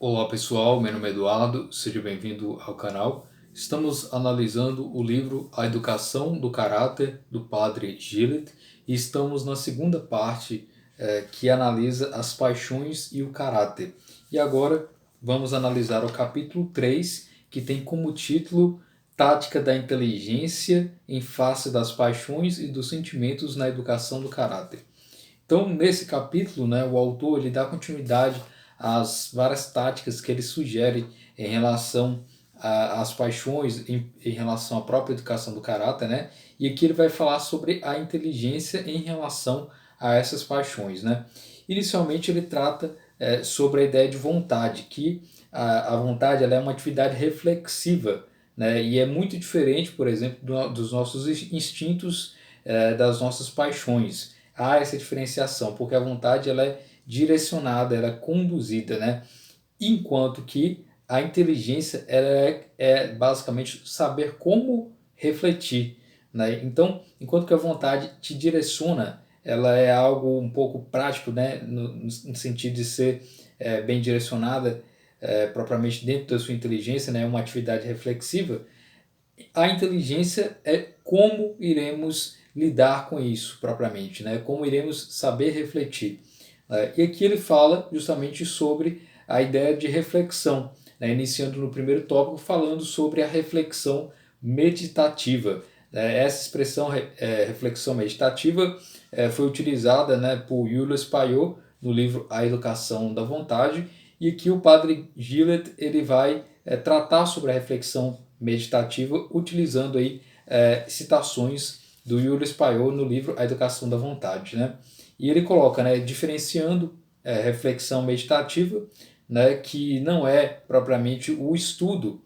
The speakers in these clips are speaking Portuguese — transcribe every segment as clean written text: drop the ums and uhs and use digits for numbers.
Olá pessoal, meu nome é Eduardo, seja bem-vindo ao canal. Estamos analisando o livro A Educação do Caráter, do Padre Gillett, e estamos na segunda parte que analisa as paixões e o caráter. E agora vamos analisar o capítulo 3, que tem como título Tática da Inteligência em face das paixões e dos sentimentos na educação do caráter. Então, nesse capítulo, o autor ele dá continuidade às várias táticas que ele sugere em relação às paixões, em relação à própria educação do caráter, E aqui ele vai falar sobre a inteligência em relação a essas paixões, Inicialmente ele trata sobre a ideia de vontade, que a vontade ela é uma atividade reflexiva, E é muito diferente, por exemplo, dos nossos instintos, das nossas paixões. Há essa diferenciação, porque a vontade ela é direcionada, ela é conduzida, Enquanto que a inteligência ela é basicamente saber como refletir, Então, enquanto que a vontade te direciona, ela é algo um pouco prático, no sentido de ser bem direcionada, propriamente dentro da sua inteligência, É uma atividade reflexiva. A inteligência é como iremos lidar com isso propriamente, Como iremos saber refletir. E aqui ele fala justamente sobre a ideia de reflexão, iniciando no primeiro tópico falando sobre a reflexão meditativa. Essa expressão reflexão meditativa foi utilizada, por Julius Payot no livro A Educação da Vontade, e aqui o padre Gillett ele vai tratar sobre a reflexão meditativa utilizando aí citações do Julius Payot no livro A Educação da Vontade, E ele coloca, diferenciando reflexão meditativa, que não é propriamente o estudo,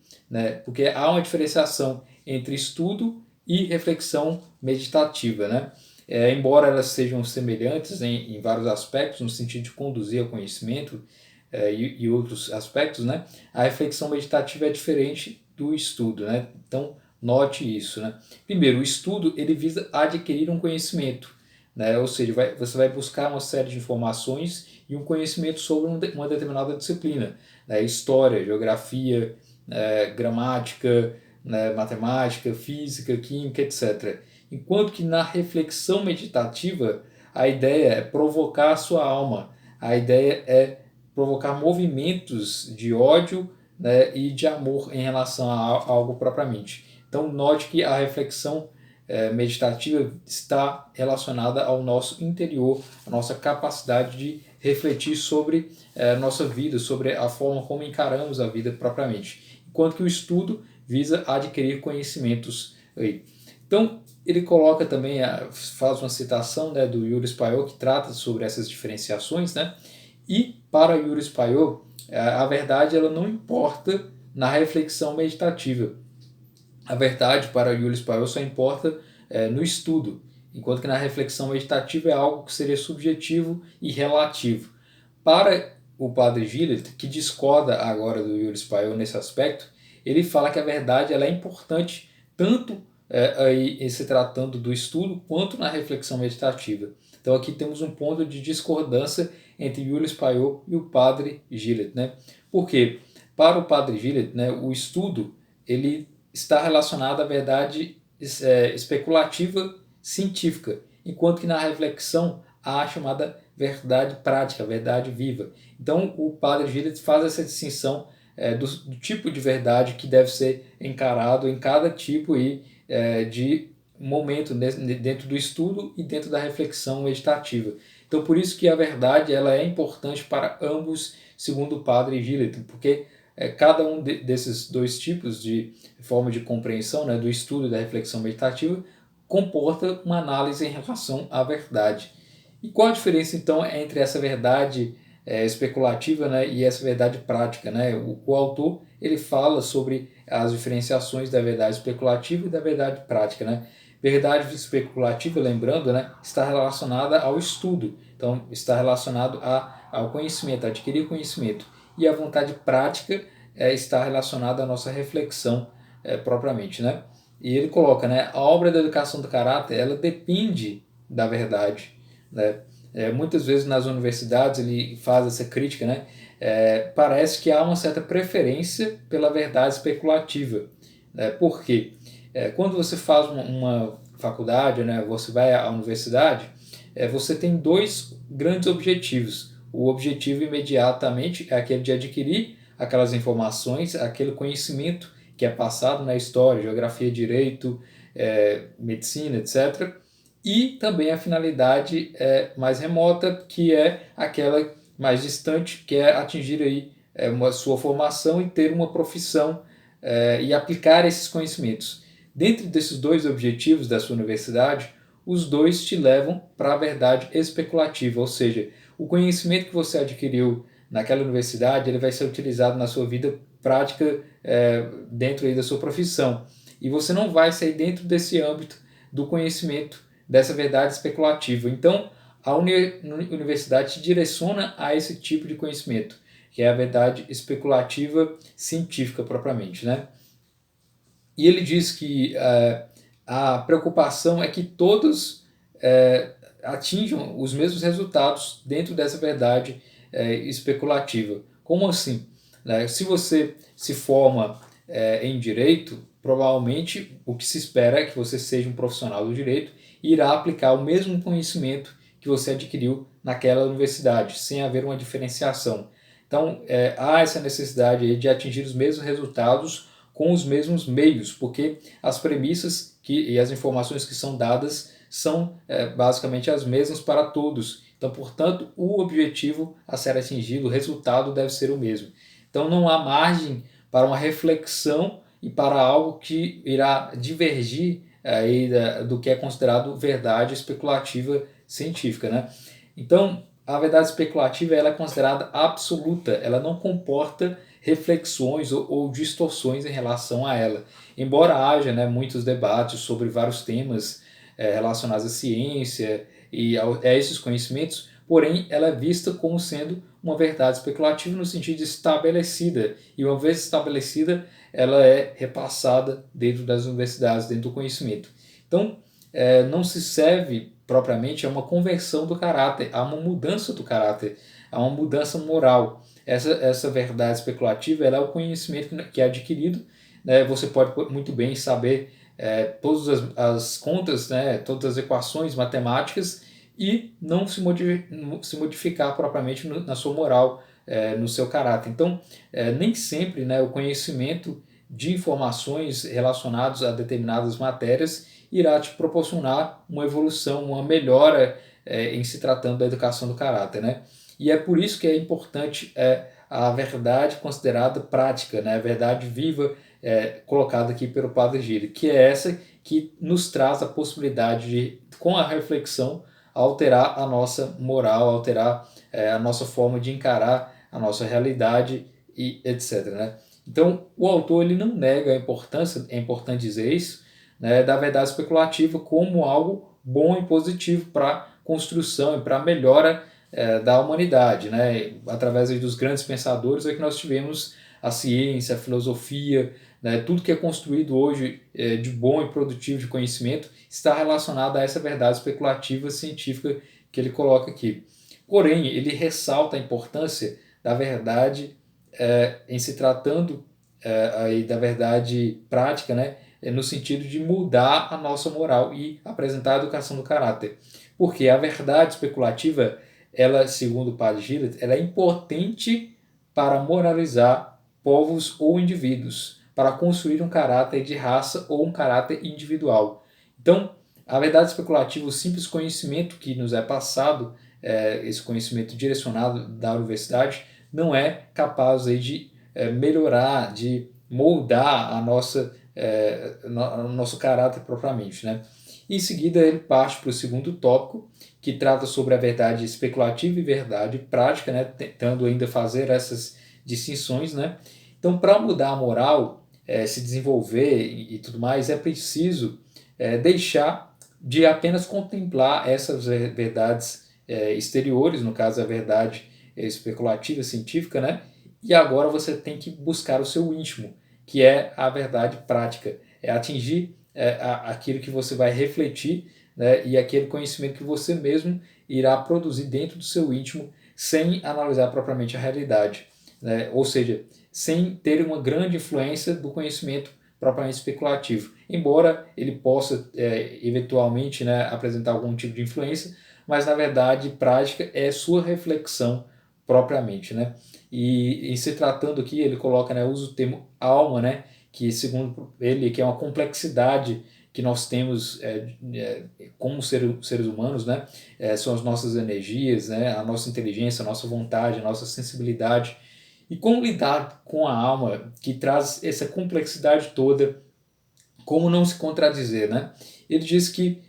porque há uma diferenciação entre estudo e reflexão meditativa, embora elas sejam semelhantes em vários aspectos, no sentido de conduzir ao conhecimento e outros aspectos, a reflexão meditativa é diferente do estudo, Então, note isso, Primeiro, o estudo ele visa adquirir um conhecimento, Ou seja, você vai buscar uma série de informações e um conhecimento sobre uma determinada disciplina, História, geografia, gramática, matemática, física, química, etc. Enquanto que na reflexão meditativa, a ideia é provocar a sua alma, a ideia é provocar movimentos de ódio, e de amor em relação a algo propriamente. Então, note que a reflexão meditativa está relacionada ao nosso interior, a nossa capacidade de refletir sobre a nossa vida, sobre a forma como encaramos a vida propriamente. Enquanto que o estudo visa adquirir conhecimentos aí. Então, ele coloca também, faz uma citação do Julius Payot que trata sobre essas diferenciações, E para Julius Payot, a verdade ela não importa na reflexão meditativa. A verdade para Julius Payot só importa no estudo, enquanto que na reflexão meditativa é algo que seria subjetivo e relativo. Para o padre Gillett, que discorda agora do Julius Payot nesse aspecto, ele fala que a verdade ela é importante tanto aí se tratando do estudo quanto na reflexão meditativa. Então aqui temos um ponto de discordância entre Julius Payot e o padre Gillett, Por quê? Para o padre Gillett, o estudo ele está relacionado à verdade especulativa científica, enquanto que na reflexão há a chamada verdade prática, verdade viva. Então o padre Gillett faz essa distinção do tipo de verdade que deve ser encarado em cada tipo de momento dentro do estudo e dentro da reflexão meditativa. Então por isso que a verdade ela é importante para ambos, segundo o padre Gillett, porque cada um desses dois tipos de forma de compreensão, do estudo e da reflexão meditativa, comporta uma análise em relação à verdade. E qual a diferença então entre essa verdade especulativa, e essa verdade prática, O autor ele fala sobre as diferenciações da verdade especulativa e da verdade prática, Verdade especulativa, lembrando, está relacionada ao estudo, então está relacionado ao conhecimento, a adquirir conhecimento. E a vontade prática está relacionada à nossa reflexão propriamente, E ele coloca, a obra da educação do caráter, ela depende da verdade, Muitas vezes nas universidades ele faz essa crítica, parece que há uma certa preferência pela verdade especulativa. Por quê? Quando você faz uma faculdade, né, você vai à universidade, você tem dois grandes objetivos. O objetivo imediatamente é aquele de adquirir aquelas informações, aquele conhecimento que é passado na história, geografia, direito, medicina, etc. E também a finalidade mais remota, que é aquela mais distante, que é atingir aí uma sua formação e ter uma profissão e aplicar esses conhecimentos. Dentro desses dois objetivos da sua universidade, os dois te levam para a verdade especulativa, ou seja, o conhecimento que você adquiriu naquela universidade ele vai ser utilizado na sua vida prática dentro aí da sua profissão. E você não vai sair dentro desse âmbito do conhecimento, dessa verdade especulativa. Então, a universidade te direciona a esse tipo de conhecimento, que é a verdade especulativa científica propriamente, né? E ele diz que a preocupação é que todos atinjam os mesmos resultados dentro dessa verdade especulativa. Como assim? Se você se forma em direito, provavelmente o que se espera é que você seja um profissional do direito e irá aplicar o mesmo conhecimento que você adquiriu naquela universidade, sem haver uma diferenciação. Então, há essa necessidade aí de atingir os mesmos resultados com os mesmos meios, porque as premissas e as informações que são dadas são basicamente as mesmas para todos. Então, portanto, o objetivo a ser atingido, o resultado deve ser o mesmo. Então, não há margem para uma reflexão e para algo que irá divergir aí do que é considerado verdade especulativa científica, né? Então, a verdade especulativa ela é considerada absoluta, ela não comporta reflexões ou distorções em relação a ela. Embora haja, né, muitos debates sobre vários temas relacionados à ciência e a esses conhecimentos, porém ela é vista como sendo uma verdade especulativa no sentido de estabelecida, e uma vez estabelecida, ela é repassada dentro das universidades, dentro do conhecimento. Então, não se serve propriamente a uma conversão do caráter, a uma mudança do caráter, a uma mudança moral. Essa verdade especulativa ela é o conhecimento que é adquirido, né? Você pode muito bem saber todas as contas, né? Todas as equações matemáticas e não se modificar propriamente na sua moral, no seu caráter. Então, nem sempre, né, o conhecimento de informações relacionadas a determinadas matérias irá te proporcionar uma evolução, uma melhora em se tratando da educação do caráter, né? E é por isso que é importante a verdade considerada prática, né? A verdade viva colocada aqui pelo Padre Gide, que é essa que nos traz a possibilidade de, com a reflexão, alterar a nossa moral, alterar a nossa forma de encarar a nossa realidade e etc. Né? Então, o autor ele não nega a importância, é importante dizer isso, né, da verdade especulativa como algo bom e positivo para a construção e para a melhora da humanidade. Né? Através aí dos grandes pensadores é que nós tivemos a ciência, a filosofia, né? Tudo que é construído hoje de bom e produtivo de conhecimento está relacionado a essa verdade especulativa científica que ele coloca aqui. Porém, ele ressalta a importância da verdade em se tratando aí da verdade prática, né? No sentido de mudar a nossa moral e apresentar a educação do caráter. Porque a verdade especulativa, ela, segundo o padre Gillet, ela é impotente para moralizar povos ou indivíduos, para construir um caráter de raça ou um caráter individual. Então, a verdade especulativa, o simples conhecimento que nos é passado, esse conhecimento direcionado da universidade, não é capaz aí de melhorar, de moldar o nosso caráter propriamente. Né? Em seguida, ele parte para o segundo tópico, que trata sobre a verdade especulativa e verdade prática, né? Tentando ainda fazer essas distinções. Né? Então, para mudar a moral, se desenvolver e tudo mais, é preciso deixar de apenas contemplar essas verdades exteriores, no caso a verdade especulativa, científica, né? E agora você tem que buscar o seu íntimo, que é a verdade prática, é atingir aquilo que você vai refletir, né? E aquele conhecimento que você mesmo irá produzir dentro do seu íntimo, sem analisar propriamente a realidade. né? Ou seja, sem ter uma grande influência do conhecimento propriamente especulativo. Embora ele possa, eventualmente, né, apresentar algum tipo de influência, mas na verdade prática é sua reflexão propriamente, né? E se tratando aqui, ele coloca, né, usa o termo alma, né, que segundo ele que é uma complexidade que nós temos como seres humanos, né, são as nossas energias, né, a nossa inteligência, a nossa vontade, a nossa sensibilidade. E como lidar com a alma que traz essa complexidade toda, como não se contradizer, né? Ele diz que,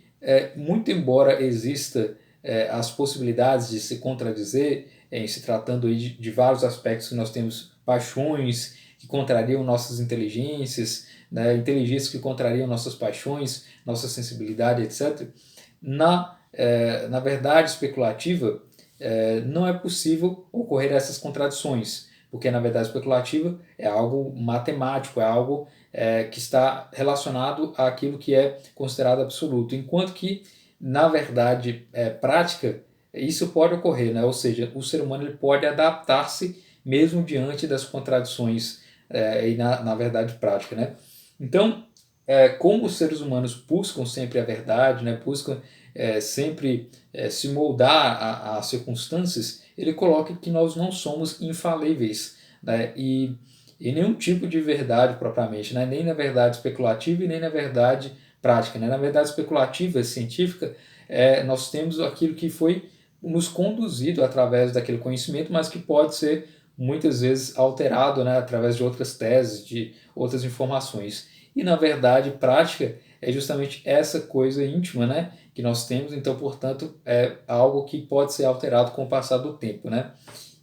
muito embora exista as possibilidades de se contradizer, em se tratando aí de vários aspectos que nós temos paixões que contrariam nossas inteligências, né, inteligências que contrariam nossas paixões, nossa sensibilidade, etc. Na verdade especulativa, não é possível ocorrer essas contradições, porque na verdade especulativa é algo matemático, é algo que está relacionado àquilo que é considerado absoluto, enquanto que na verdade prática isso pode ocorrer, né? Ou seja, o ser humano ele pode adaptar-se mesmo diante das contradições e na verdade prática, né? Então, como os seres humanos buscam sempre a verdade, né? Buscam sempre se moldar às circunstâncias, ele coloca que nós não somos infalíveis, né? E nenhum tipo de verdade propriamente, né? Nem na verdade especulativa e nem na verdade prática, né? Na verdade especulativa, científica, nós temos aquilo que foi nos conduzido através daquele conhecimento, mas que pode ser muitas vezes alterado, né? Através de outras teses, de outras informações. E na verdade prática é justamente essa coisa íntima, né? Que nós temos, então portanto é algo que pode ser alterado com o passar do tempo, né?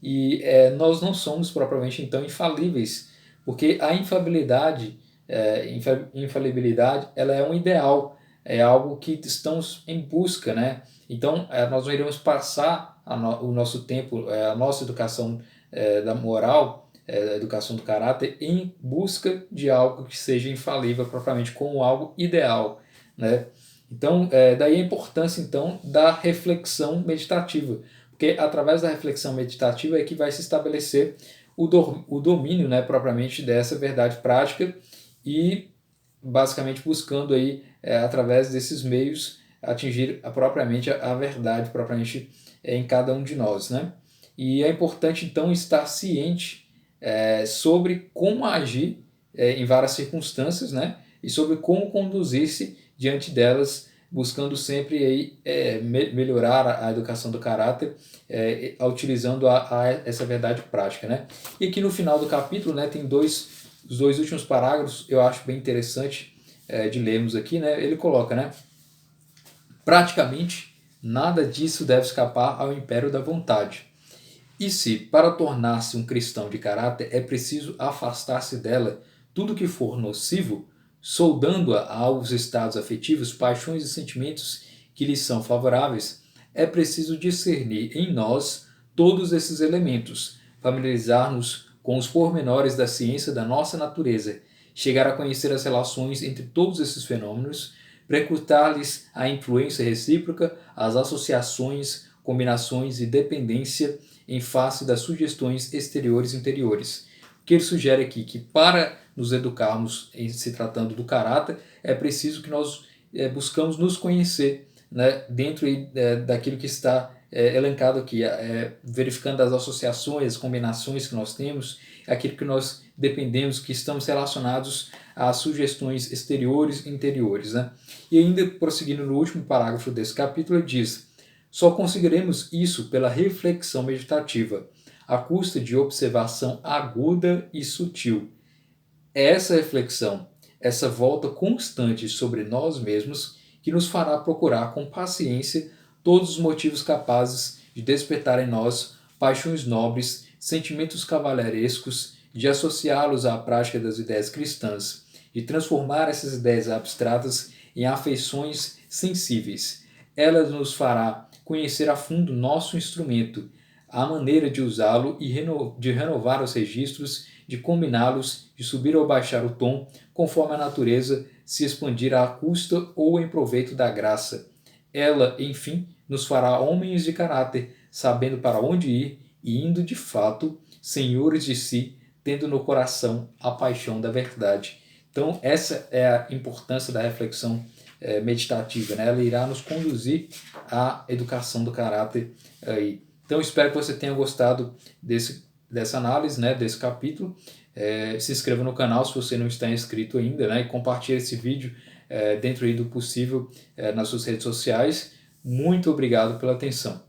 E nós não somos propriamente então infalíveis, porque a infalibilidade, infalibilidade, ela é um ideal, é algo que estamos em busca, né? Então nós não iremos passar o nosso tempo, a nossa educação da moral, a educação do caráter, em busca de algo que seja infalível propriamente, como algo ideal, né? Então daí a importância então da reflexão meditativa, porque através da reflexão meditativa é que vai se estabelecer o domínio, né, propriamente dessa verdade prática e basicamente buscando aí, através desses meios, atingir propriamente a verdade propriamente em cada um de nós, né? E é importante então estar ciente sobre como agir em várias circunstâncias, né? E sobre como conduzir-se diante delas, buscando sempre aí, melhorar a educação do caráter, utilizando essa verdade prática, né? E aqui no final do capítulo, né, tem os dois últimos parágrafos, eu acho bem interessante de lermos aqui, né? Ele coloca, né? Praticamente nada disso deve escapar ao império da vontade. E se, para tornar-se um cristão de caráter, é preciso afastar-se dela tudo que for nocivo, soldando-a aos estados afetivos, paixões e sentimentos que lhes são favoráveis, é preciso discernir em nós todos esses elementos, familiarizar-nos com os pormenores da ciência da nossa natureza, chegar a conhecer as relações entre todos esses fenômenos, precrutar-lhes a influência recíproca, as associações, combinações e dependência em face das sugestões exteriores e interiores. O que ele sugere aqui que para nos educarmos em se tratando do caráter, é preciso que nós buscamos nos conhecer, né, dentro daquilo que está elencado aqui, verificando as associações, as combinações que nós temos, aquilo que nós dependemos, que estamos relacionados às sugestões exteriores e interiores, né? E ainda prosseguindo no último parágrafo desse capítulo, ele diz: só conseguiremos isso pela reflexão meditativa, à custa de observação aguda e sutil. É essa reflexão, essa volta constante sobre nós mesmos, que nos fará procurar com paciência todos os motivos capazes de despertar em nós paixões nobres, sentimentos cavalheirescos, de associá-los à prática das ideias cristãs, de transformar essas ideias abstratas em afeições sensíveis. Ela nos fará conhecer a fundo nosso instrumento, a maneira de usá-lo e de renovar os registros, de combiná-los, de subir ou baixar o tom, conforme a natureza se expandir à custa ou em proveito da graça. Ela, enfim, nos fará homens de caráter, sabendo para onde ir e indo de fato senhores de si, tendo no coração a paixão da verdade. Então, essa é a importância da reflexão meditativa, né? Ela irá nos conduzir à educação do caráter aí. Então, espero que você tenha gostado dessa análise, né, desse capítulo. Se inscreva no canal se você não está inscrito ainda, né, e compartilhe esse vídeo dentro aí do possível nas suas redes sociais. Muito obrigado pela atenção.